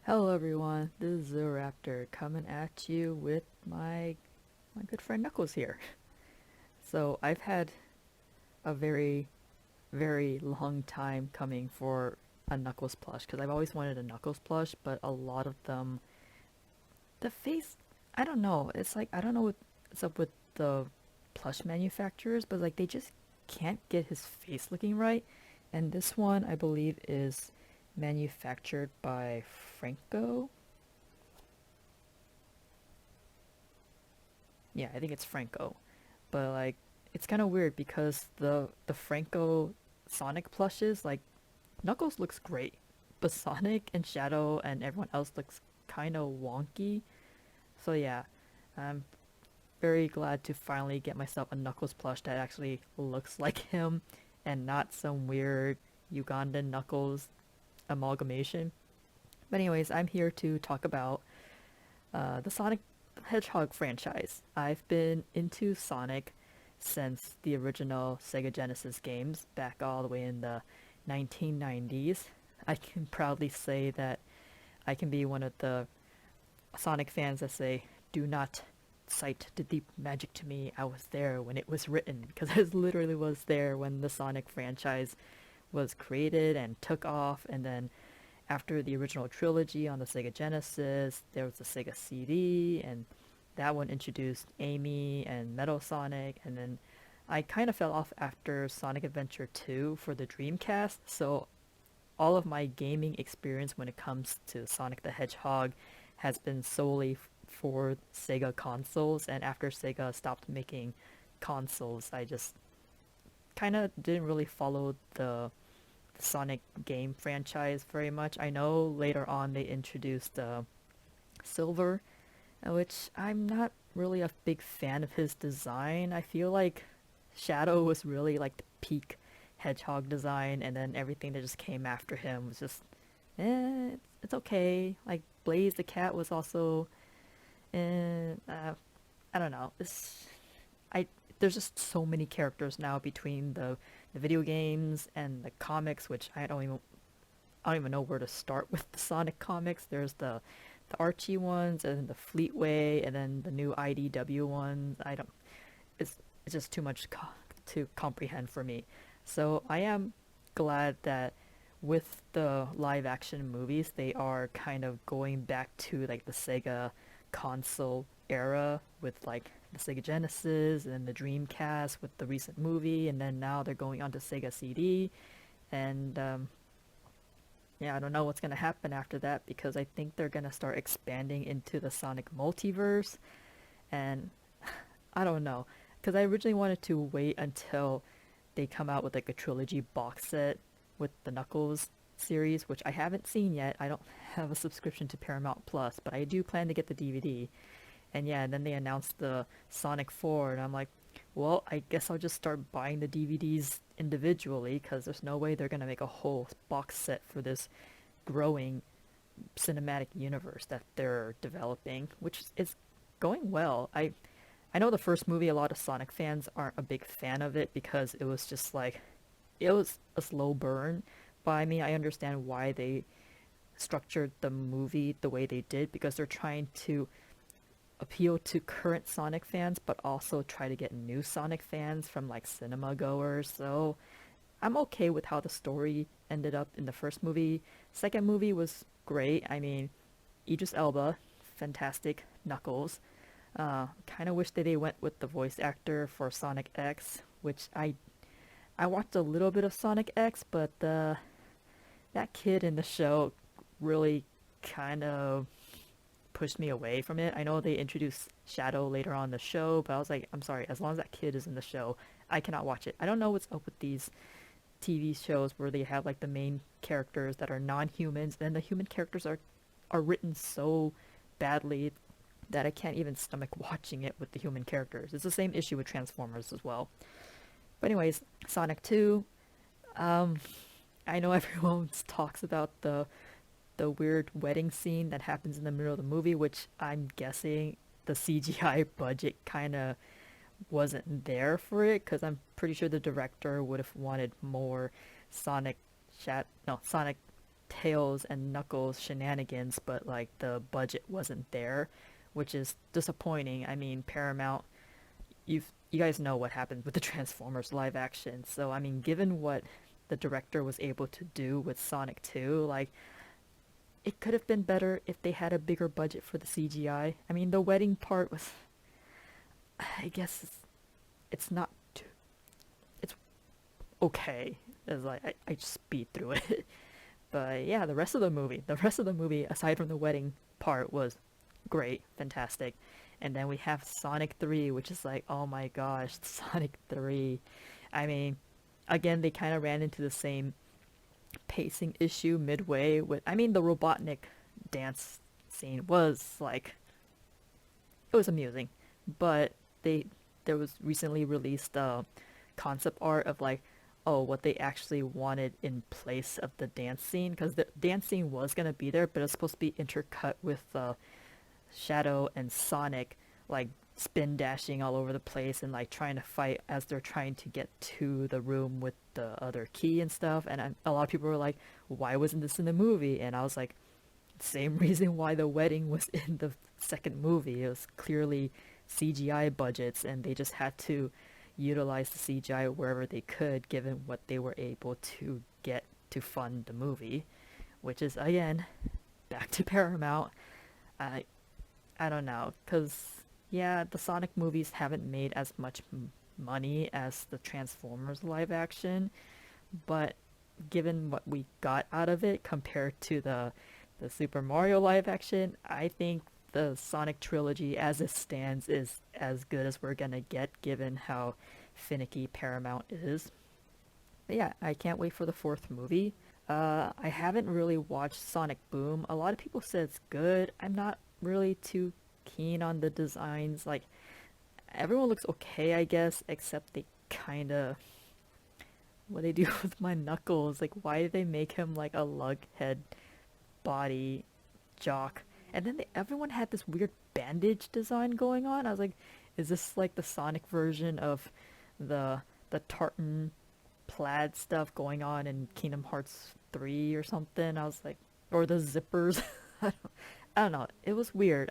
Hello everyone, this is the Raptor coming at you with my good friend Knuckles here. So I've had a very long time coming for a Knuckles plush because I've always wanted a Knuckles plush, but a lot of them the face I don't know. It's like I don't know what's up with the plush manufacturers, but like they just can't get his face looking right. And this one I believe is manufactured by Franco. Yeah, I think it's Franco. But like it's kind of weird because the Franco Sonic plushes, like Knuckles looks great, but Sonic and Shadow and everyone else looks kind of wonky. So yeah, I'm very glad to finally get myself a Knuckles plush that actually looks like him and not some weird Ugandan Knuckles amalgamation. But anyways, I'm here to talk about the Sonic Hedgehog franchise. I've been into Sonic since the original Sega Genesis games back all the way in the 1990s. I can proudly say that I can be one of the Sonic fans that say, do not cite the deep magic to me. I was there when it was written because I literally was there when the Sonic franchise was created and took off, and then after the original trilogy on the Sega Genesis, there was the Sega CD, and that one introduced Amy and Metal Sonic, and then I kind of fell off after Sonic Adventure 2 for the Dreamcast, so all of my gaming experience when it comes to Sonic the Hedgehog has been solely for Sega consoles, and after Sega stopped making consoles, I just kind of didn't really follow the Sonic game franchise very much. I know later on they introduced Silver, which I'm not really a big fan of his design. I feel like Shadow was really like the peak Hedgehog design, and then everything that just came after him was just, it's okay. Like Blaze the cat was also, I don't know. I there's just so many characters now between the video games and the comics, which I don't even know where to start with the Sonic comics. There's the Archie ones and the Fleetway and then the new IDW ones. I don't it's just too much to comprehend for me. So I am glad that with the live action movies they are kind of going back to like the Sega console era with like the Sega Genesis and the Dreamcast with the recent movie, and then now they're going on to Sega CD. And yeah, I don't know what's gonna happen after that because I think they're gonna start expanding into the Sonic multiverse, and I don't know because I originally wanted to wait until they come out with like a trilogy box set with the Knuckles series, which I haven't seen yet. I don't have a subscription to Paramount Plus, but I do plan to get the DVD. And yeah, and then they announced the Sonic 4, and I'm like, well, I guess I'll just start buying the DVDs individually because there's no way they're gonna make a whole box set for this growing cinematic universe that they're developing, which is going well. I know the first movie, a lot of Sonic fans aren't a big fan of it because it was just like it was a slow burn. But I mean, I understand why they structured the movie the way they did because they're trying to appeal to current Sonic fans, but also try to get new Sonic fans from like cinema goers. So I'm okay with how the story ended up in the first movie. Second movie was great. I mean, Idris Elba, fantastic Knuckles. Kind of wish that they went with the voice actor for Sonic X, which I watched a little bit of Sonic X, but that kid in the show really kind of pushed me away from it. I know they introduced Shadow later on in the show, but I was like, I'm sorry, as long as that kid is in the show, I cannot watch it. I don't know what's up with these TV shows where they have like the main characters that are non-humans, and the human characters are written so badly that I can't even stomach watching it with the human characters. It's the same issue with Transformers as well. But anyways, Sonic 2. Um, I know everyone talks about the weird wedding scene that happens in the middle of the movie, which I'm guessing the CGI budget kind of wasn't there for it because I'm pretty sure the director would have wanted more Sonic Sonic Tails and Knuckles shenanigans, but like the budget wasn't there, which is disappointing. I mean, Paramount, you guys know what happened with the Transformers live action. So I mean, given what the director was able to do with Sonic 2, like it could have been better if they had a bigger budget for the CGI. I mean, the wedding part was, I guess it's not too, it's okay. It's like I just speed through it. But yeah, the rest of the movie, aside from the wedding part, was great, fantastic. And then we have Sonic 3, which is like, oh my gosh, Sonic 3. I mean, again, they kind of ran into the same pacing issue midway with, I mean, the Robotnik dance scene was like, it was amusing, but they there was recently released concept art of like, oh, what they actually wanted in place of the dance scene, because the dance scene was gonna be there, but it's supposed to be intercut with Shadow and Sonic like spin dashing all over the place and like trying to fight as they're trying to get to the room with the other key and stuff. And a lot of people were like, why wasn't this in the movie? And I was like, same reason why the wedding was in the second movie. It was clearly CGI budgets, and they just had to utilize the CGI wherever they could, given what they were able to get to fund the movie, which is again back to Paramount. I I don't know, cause yeah, the Sonic movies haven't made as much money as the Transformers live action, but given what we got out of it compared to the Super Mario live action, I think the Sonic trilogy as it stands is as good as we're gonna get given how finicky Paramount is. But yeah, I can't wait for the fourth movie. I haven't really watched Sonic Boom. A lot of people said it's good. I'm not really too keen on the designs. Like, everyone looks okay, I guess, except they kind of what they do with my Knuckles. Like, why did they make him like a lug head body jock? And then everyone had this weird bandage design going on. I was like, is this like the Sonic version of the tartan plaid stuff going on in Kingdom Hearts 3 or something? I was like, or the zippers. I don't, I don't know. It was weird.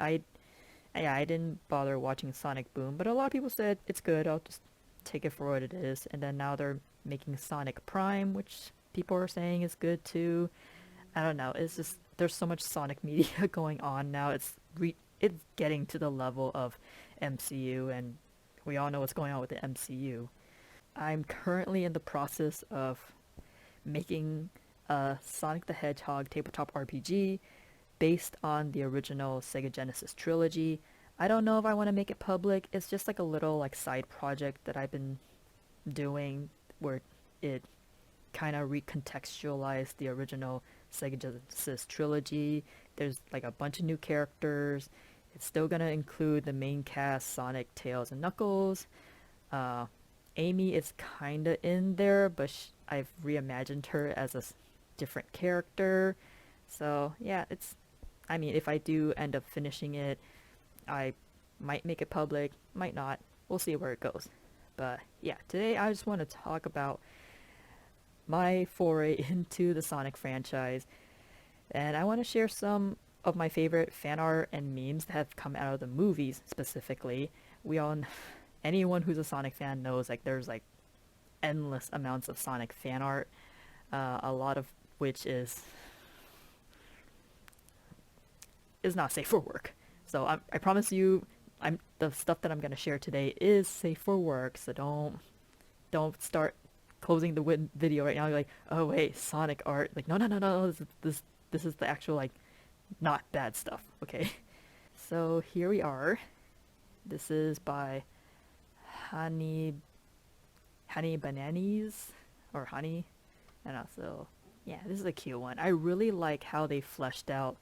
Yeah, I didn't bother watching Sonic Boom, but a lot of people said it's good. I'll just take it for what it is. And then now they're making Sonic Prime, which people are saying is good too. I don't know. It's just there's so much Sonic media going on now. It's getting to the level of MCU, and we all know what's going on with the MCU. I'm currently in the process of making a Sonic the Hedgehog tabletop RPG based on the original Sega Genesis trilogy. I don't know if I want to make it public. It's just like a little like side project that I've been doing where it kind of recontextualized the original Sega Genesis trilogy. There's like a bunch of new characters. It's still gonna include the main cast: Sonic, Tails, and Knuckles. Uh, Amy is kinda in there, but I've reimagined her as a different character. So yeah, it's. I mean, if I do end up finishing it, I might make it public, might not. We'll see where it goes. But yeah, today I just want to talk about my foray into the Sonic franchise, and I want to share some of my favorite fan art and memes that have come out of the movies specifically. We all, anyone who's a Sonic fan knows like there's like endless amounts of Sonic fan art, a lot of which is not safe for work. So I promise you, the stuff that I'm gonna share today is safe for work. So don't start closing the video right now. You're like, oh wait, Sonic art. Like, no, no, no, no. This is the actual like not bad stuff. Okay. So here we are. This is by Honey Bananas or Honey. I don't know. So yeah, this is a cute one. I really like how they fleshed out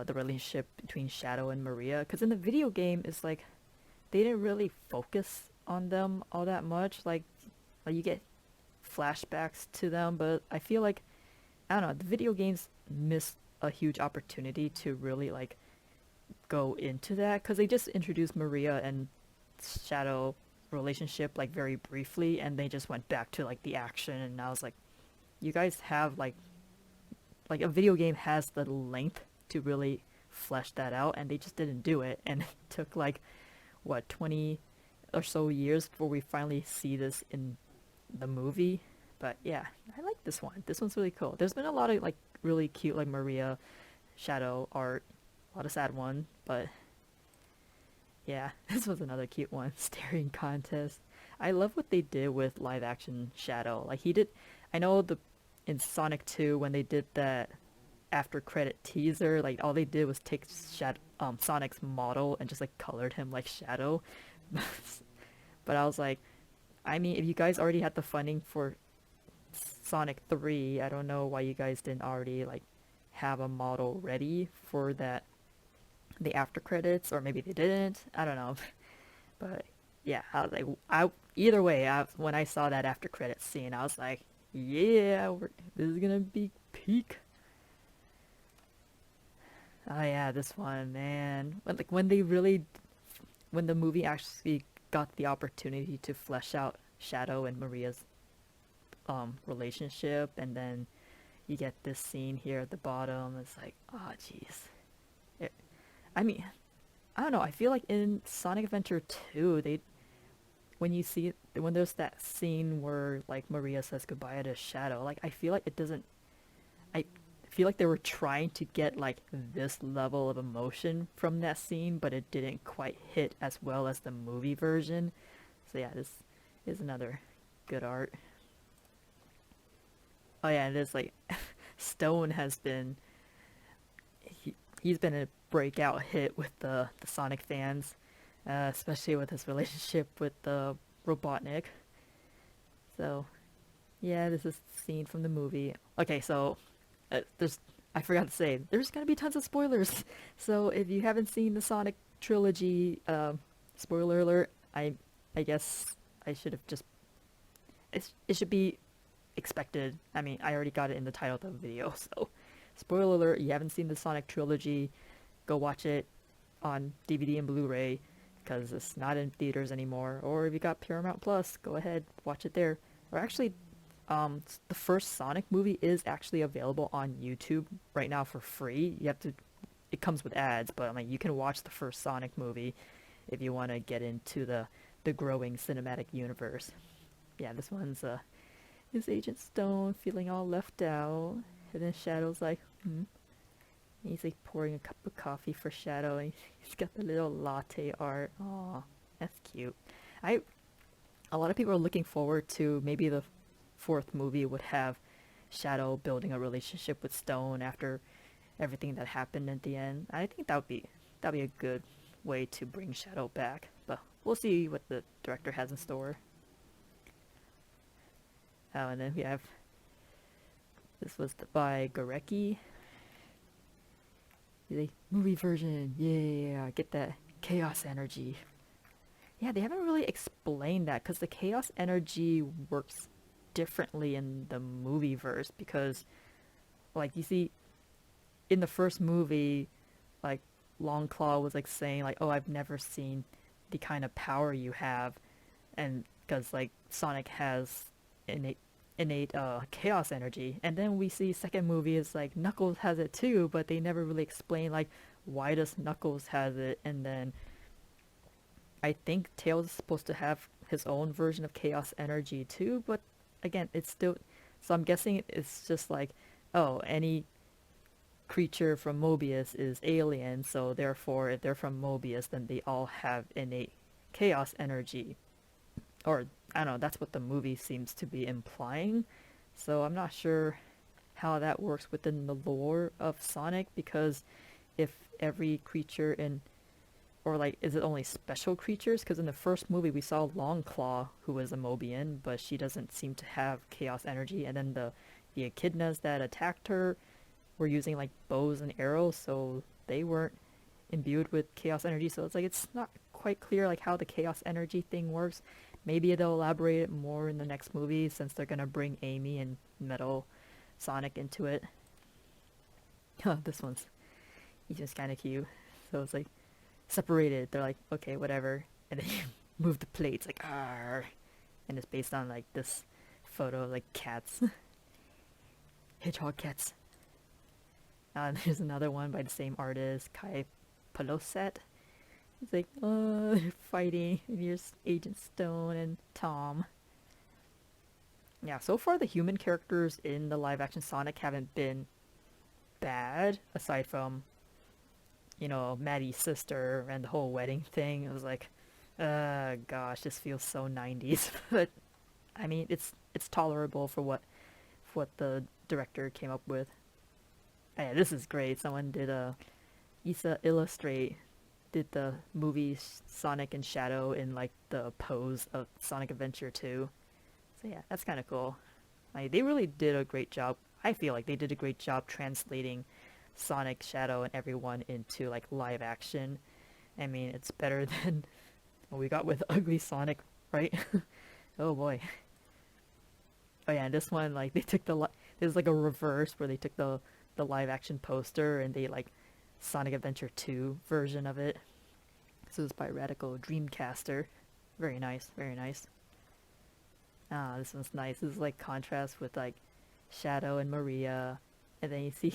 the relationship between Shadow and Maria, because in the video game it's like they didn't really focus on them all that much. Like you get flashbacks to them, but I feel like I don't know, the video games missed a huge opportunity to really like go into that, because they just introduced Maria and Shadow relationship like very briefly, and they just went back to like the action, and I was like, you guys have like like a video game has the length to really flesh that out, and they just didn't do it, and it took like what 20 or so years before we finally see this in the movie. But yeah, I like this one. This one's really cool. There's been a lot of like really cute like Maria Shadow art, a lot of sad one, but yeah, this was another cute one. Staring contest. I love what they did with live action Shadow. Like he did, I know the in Sonic 2 when they did that after credit teaser, like all they did was take Sonic's model and just like colored him like Shadow. But I was like, I mean, if you guys already had the funding for Sonic 3, I don't know why you guys didn't already like have a model ready for that the after credits, or maybe they didn't. I don't know. But yeah, I was like, either way, when I saw that after credits scene, I was like, yeah, this is gonna be peak. Oh yeah, this one, man. When they really, when the movie actually got the opportunity to flesh out Shadow and Maria's relationship, and then you get this scene here at the bottom. It's like, oh jeez. I mean, I don't know. I feel like in Sonic Adventure 2, they when you see when there's that scene where like Maria says goodbye to Shadow, like I feel like it doesn't. I feel like they were trying to get like this level of emotion from that scene, but it didn't quite hit as well as the movie version. So yeah, this is another good art. Oh yeah, and there's like Stone has been he's been a breakout hit with the Sonic fans, especially with his relationship with the Robotnik. So yeah, this is a scene from the movie. Okay, so there's I forgot to say there's gonna be tons of spoilers. So if you haven't seen the Sonic trilogy, spoiler alert. I guess I should have just it should be expected. I mean, I already got it in the title of the video, so spoiler alert, you haven't seen the Sonic trilogy, go watch it on DVD and Blu-ray because it's not in theaters anymore. Or if you got Paramount Plus, go ahead, watch it there. Or actually, the first Sonic movie is actually available on YouTube right now for free. You have to, it comes with ads, but I mean, you can watch the first Sonic movie if you want to get into the growing cinematic universe. Yeah, this one's is Agent Stone feeling all left out, and then Shadow's like, hmm. And he's like pouring a cup of coffee for Shadow, and he's got the little latte art. Aw, that's cute. I A lot of people are looking forward to maybe the fourth movie would have Shadow building a relationship with Stone after everything that happened at the end. I think that'd be a good way to bring Shadow back. But we'll see what the director has in store. Oh, and then we have this was by Gorecki. The movie version, yeah, get that chaos energy. Yeah, they haven't really explained that because the chaos energy works differently in the movie verse because, like, you see, in the first movie, like, Longclaw was like saying like, "Oh, I've never seen the kind of power you have," and because like Sonic has innate chaos energy, and then we see second movie is like Knuckles has it too, but they never really explain like why does Knuckles has it, and then I think Tails is supposed to have his own version of chaos energy too, but again, it's still so I'm guessing it's just like, oh, any creature from Mobius is alien, so therefore if they're from Mobius then they all have innate chaos energy. Or I don't know, that's what the movie seems to be implying. So I'm not sure how that works within the lore of Sonic because if every creature in or like is it only special creatures? Because in the first movie we saw Longclaw, who was a Mobian, but she doesn't seem to have chaos energy. And then the echidnas that attacked her were using like bows and arrows, so they weren't imbued with chaos energy. So it's like it's not quite clear like how the chaos energy thing works. Maybe they'll elaborate it more in the next movie since they're gonna bring Amy and Metal Sonic into it. Huh, this one's he's just kind of cute. So it's like separated. They're like, okay, whatever, and then you move the plates like, ah, and it's based on like this photo of like cats, hedgehog cats. There's another one by the same artist, Kai Paloset. It's like, they're fighting, and here's Agent Stone and Tom. Yeah, so far the human characters in the live action Sonic haven't been bad, aside from, Maddie's sister and the whole wedding thing. It was like, gosh, this feels so 90s. But I mean, it's tolerable for what the director came up with. Yeah, this is great. Someone did a Isa Illustrate did the movie Sonic and Shadow in like the pose of Sonic Adventure 2. So yeah, that's kind of cool. Like, they really did a great job. I feel like they did a great job translating Sonic, Shadow, and everyone into like live action. I mean, it's better than what we got with Ugly Sonic, right? Oh boy. Oh yeah, and this one like they took there's like a reverse where they took the live action poster and they like Sonic Adventure 2 version of it. This is by Radical Dreamcaster. Very nice, very nice. This one's nice. This is like contrast with like Shadow and Maria, and then you see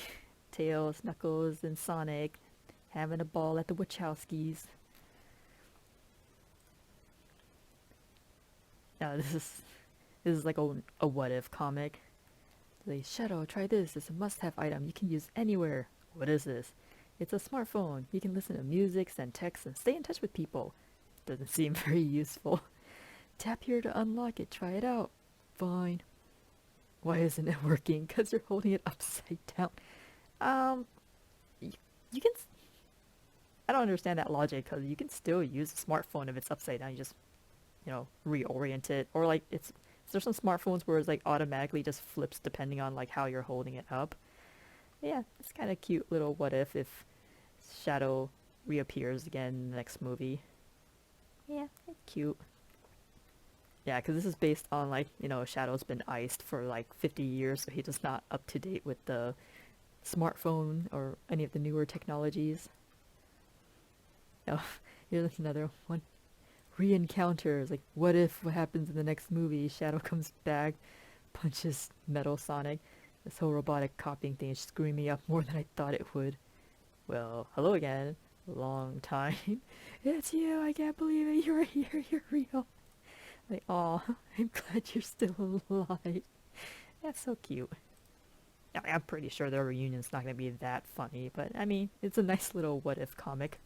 Tails, Knuckles, and Sonic having a ball at the Wachowskis. This is like a what if comic. Like, Shadow, try this. It's a must-have item you can use anywhere. What is this? It's a smartphone. You can listen to music, send texts, and stay in touch with people. Doesn't seem very useful. Tap here to unlock it. Try it out. Fine. Why isn't it working? Because you're holding it upside down. Um, you, you can. I don't understand that logic because you can still use a smartphone if it's upside down. You just, reorient it. Or like there's some smartphones where it's like automatically just flips depending on like how you're holding it up. Yeah, it's kind of cute little what if Shadow reappears again in the next movie. Yeah, it's cute. Yeah, because this is based on like, Shadow's been iced for like 50 years, so he's just not up to date with the smartphone or any of the newer technologies. Oh, here's another one. Re-encounters. Like, what happens in the next movie? Shadow comes back, punches Metal Sonic. This whole robotic copying thing is screwing me up more than I thought it would. Well, hello again. Long time. It's you. I can't believe it. You're here. You're real. Like, aw, I'm glad you're still alive. That's so cute. I'm pretty sure their reunion's not going to be that funny, but I mean, it's a nice little what if comic.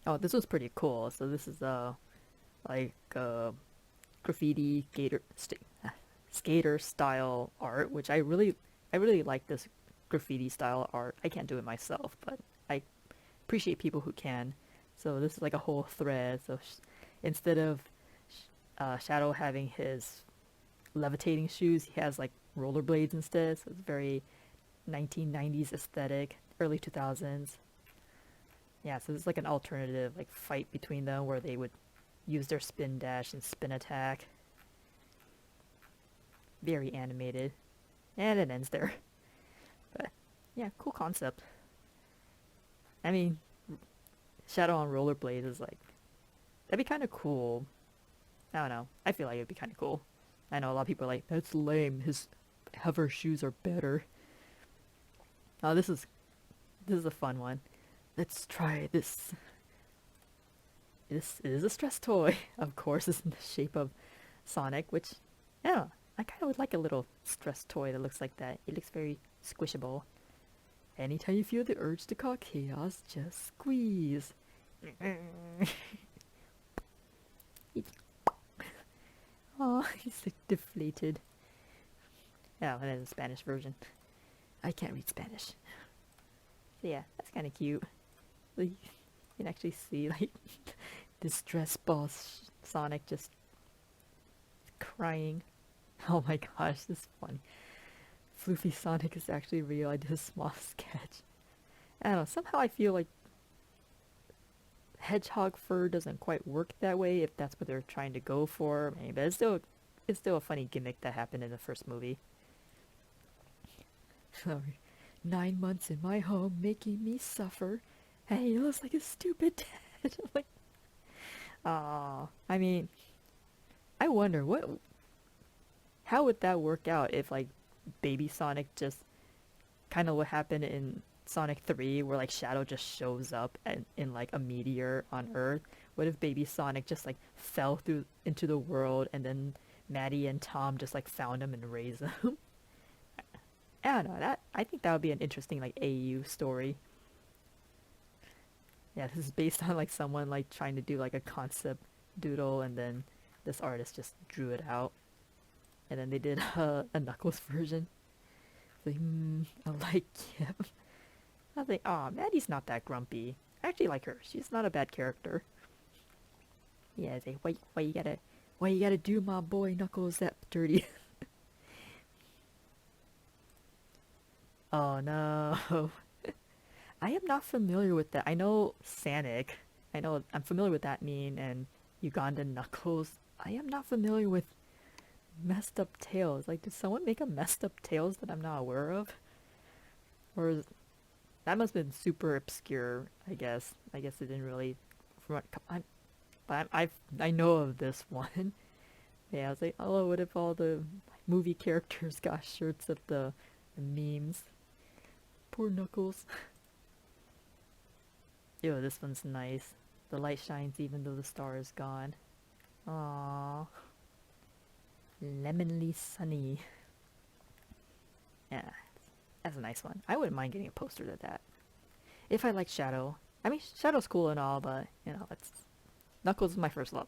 Oh, this was pretty cool. So this is like graffiti skater style art, which I really like this graffiti style art. I can't do it myself, but I appreciate people who can. So this is like a whole thread. So instead of Shadow having his levitating shoes, he has like rollerblades instead. So it's very 1990s aesthetic, early 2000s. Yeah, so it's like an alternative like fight between them where they would use their spin dash and spin attack. Very animated. And it ends there. But yeah, cool concept. I mean, Shadow on rollerblades is like, that'd be kind of cool. I don't know. I feel like it'd be kind of cool. I know a lot of people are like, that's lame. His hover shoes are better. Oh, this is a fun one. Let's try this. This is a stress toy. Of course, it's in the shape of Sonic, which, yeah, I kind of would like a little stress toy that looks like that. It looks very squishable. Anytime you feel the urge to cause chaos, just squeeze. Oh, he's like deflated. Oh, and then the Spanish version. I can't read Spanish. So yeah, that's kind of cute. Like, you can actually see like this stress ball Sonic just crying. Oh my gosh, this is funny. Floofy Sonic is actually real. I did a small sketch. I don't know, somehow I feel like hedgehog fur doesn't quite work that way if that's what they're trying to go for. I mean, but it's still a funny gimmick that happened in the first movie. Sorry. 9 months in my home making me suffer. Hey, he looks like a stupid dad. Like, I mean, I wonder how would that work out if like baby Sonic just kind of what happened in Sonic 3, where like Shadow just shows up and in like a meteor on Earth. What if baby Sonic just like fell through into the world and then Maddie and Tom just like found him and raised him? I don't know. That I think that would be an interesting like AU story. Yeah, this is based on like someone like trying to do like a concept doodle, and then this artist just drew it out, and then they did a Knuckles version. Like, I like him. I think, oh, Maddie's not that grumpy. I actually like her. She's not a bad character. Yeah, it's like, why you gotta do my boy Knuckles that dirty? Oh no. I am not familiar with that. I know Sanic. I'm familiar with that meme and Ugandan Knuckles. I am not familiar with messed up tails. Like, did someone make a messed up tails that I'm not aware of? Or that must have been super obscure. I guess. I guess it didn't really. From what, I know of this one. Yeah, I was like, oh, what if all the movie characters got shirts of the memes? Poor Knuckles. Yo, this one's nice. The light shines even though the star is gone. Aww. Lemonly sunny. Yeah, that's a nice one. I wouldn't mind getting a poster to that. If I like Shadow. I mean, Shadow's cool and all, but, you know, it's... Knuckles is my first love.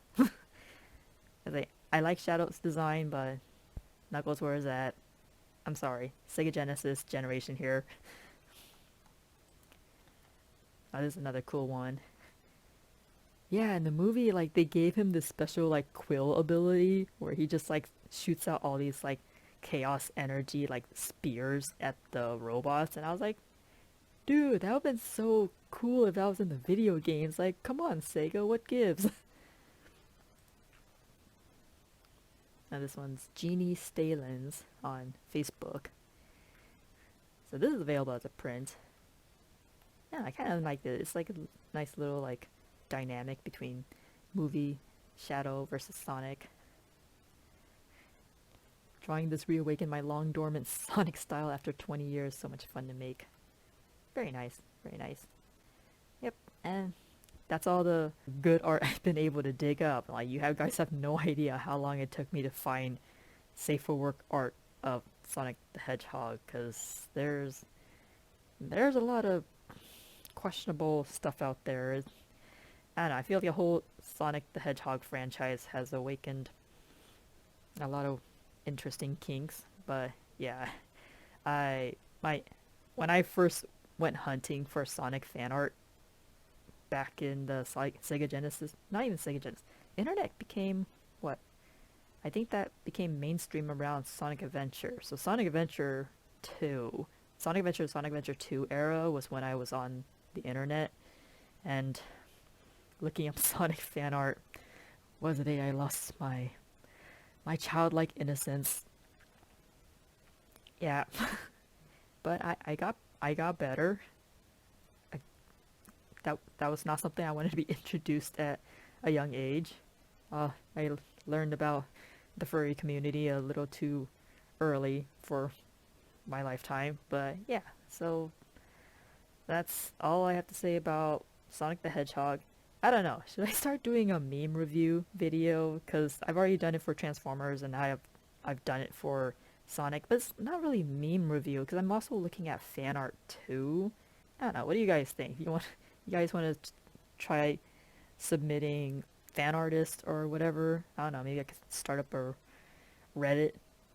I like Shadow's design, but Knuckles, where is that? I'm sorry. Sega Genesis generation here. Oh, this is another cool one. Yeah, in the movie, like, they gave him this special, like, quill ability where he just, like, shoots out all these, like, chaos energy, like, spears at the robots. And I was like, dude, that would have been so cool if that was in the video games. Like, come on, Sega, what gives? Now, this one's Jeannie Stalins on Facebook. So this is available as a print. Yeah, I kind of like it. It's like a nice little, like, dynamic between movie Shadow versus Sonic. Drawing this reawakened my long dormant Sonic style after 20 years. So much fun to make. Very nice. Very nice. Yep. And that's all the good art I've been able to dig up. Like, you guys have no idea how long it took me to find safe for work art of Sonic the Hedgehog, because there's a lot of questionable stuff out there. I don't know, I feel like the whole Sonic the Hedgehog franchise has awakened a lot of interesting kinks. But yeah, I my when I first went hunting for Sonic fan art back in the Sega Genesis, not even Sega Genesis, internet became what? I think that became mainstream around Sonic Adventure. So Sonic Adventure 2, Sonic Adventure 2 era was when I was on the internet, and looking up Sonic fan art was the day I lost my childlike innocence. Yeah, but I got better. I, that was not something I wanted to be introduced at a young age. I learned about the furry community a little too early for my lifetime, but yeah. So that's all I have to say about Sonic the Hedgehog. I don't know. Should I start doing a meme review video? Because I've already done it for Transformers, and I've done it for Sonic, but it's not really meme review because I'm also looking at fan art too. I don't know. What do you guys think? You guys want to try submitting fan artists or whatever? I don't know. Maybe I could start up a Reddit.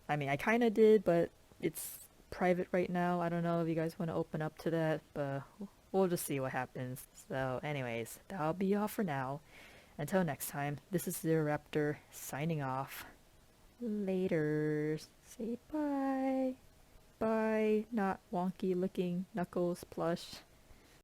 I mean, I kind of did, but it's private right now. I don't know if you guys want to open up to that, but we'll just see what happens. So anyways, that'll be all for now. Until next time, this is the Raptor signing off. Later. Say bye. Bye, not wonky looking Knuckles plush.